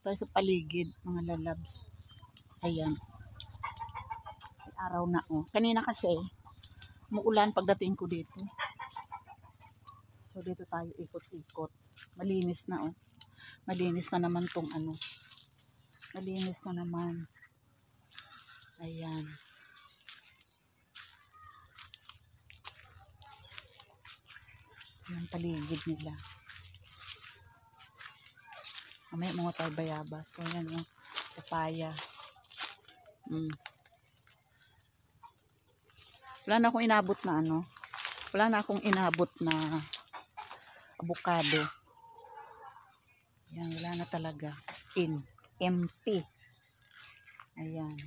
Tayo sa paligid, mga lalabs. Ayan. Araw na oh. Kanina kasi, umuulan pagdating ko dito. So dito tayo ikot-ikot. Malinis na oh. Malinis na naman tong ano. Malinis na naman. Ayan. Ayan paligid nila. Mamaya mga tayo bayabas. So yan yung papaya. Wala na akong inabot na ano. Wala na akong inabot na avocado. Yan, wala na talaga. As in, empty. Ayan.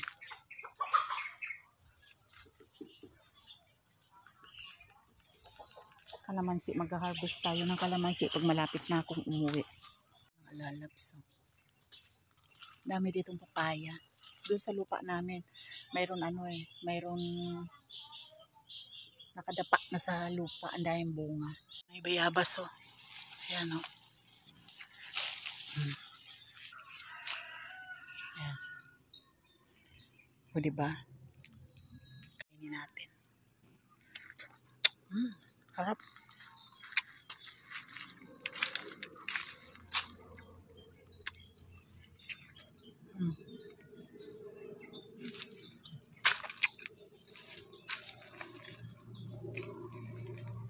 Kalamansi, mag-harvest tayo ng kalamansi pag malapit na akong umuwi. Mga lalabs. Dami ditong papaya. Doon sa lupa namin, mayroon ano eh, mayroon nakadapa na sa lupa, ang daming bunga. May bayabas oh. Ayan oh. Ayan. O diba? Kainin natin. Harap.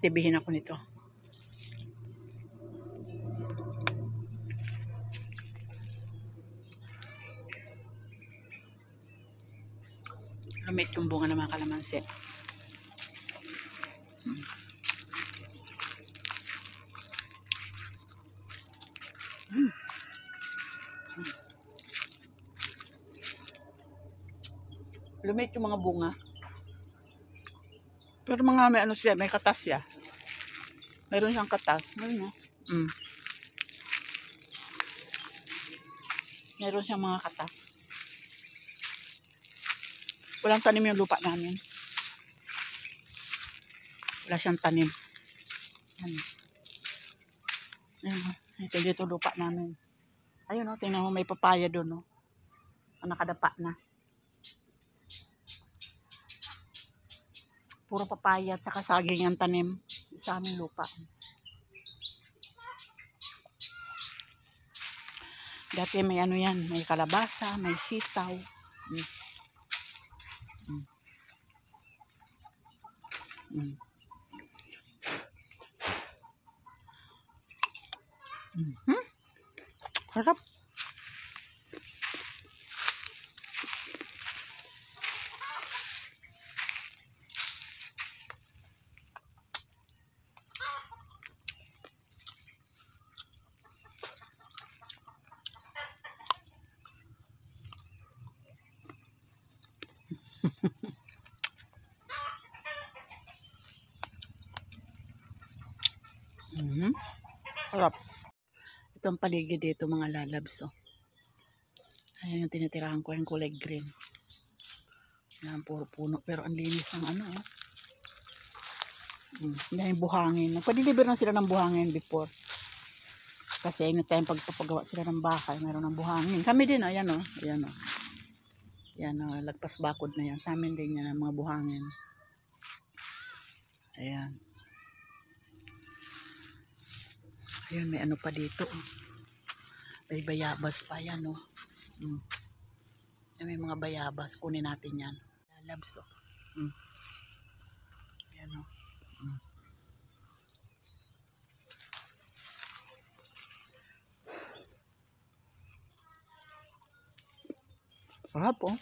Tibihin ako nito. Lumit yung bunga ng mga kalamansi. Lumit yung mga bunga. Pero mga may ano siya, may katas siya. Mayroon siyang katas. Mayroon Mayroon siyang mga katas. Walang tanim yung lupa namin. Wala siyang tanim. Ayun, ito dito lupa namin. Ayun o, tingnan mo may papaya doon o. Nakadapa na. Puro papaya at saka saging ang tanim sa aming lupa. Dati may ano yan, may kalabasa, may sitaw. Harap. Harap. Ito ang paligid dito mga lalabs. Oh. Ayan yung tinitirahan ko yung kulay green. Ayan, puro puno. Pero ang linis ng ano. Hindi yung buhangin. Nagpa-deliver na sila ng buhangin before. Kasi anytime pagpapagawa sila ng bahay, mayroon ng buhangin. Kami din, ayan o. Ayan o. Ayan o, lagpas bakod na yan. Sa amin din yan, ang mga buhangin. Ayan. Ayan, may ano pa dito. May bayabas pa yan o. May mga bayabas. Kunin natin yan. Lalabs o. Ayan o. Sarap oh.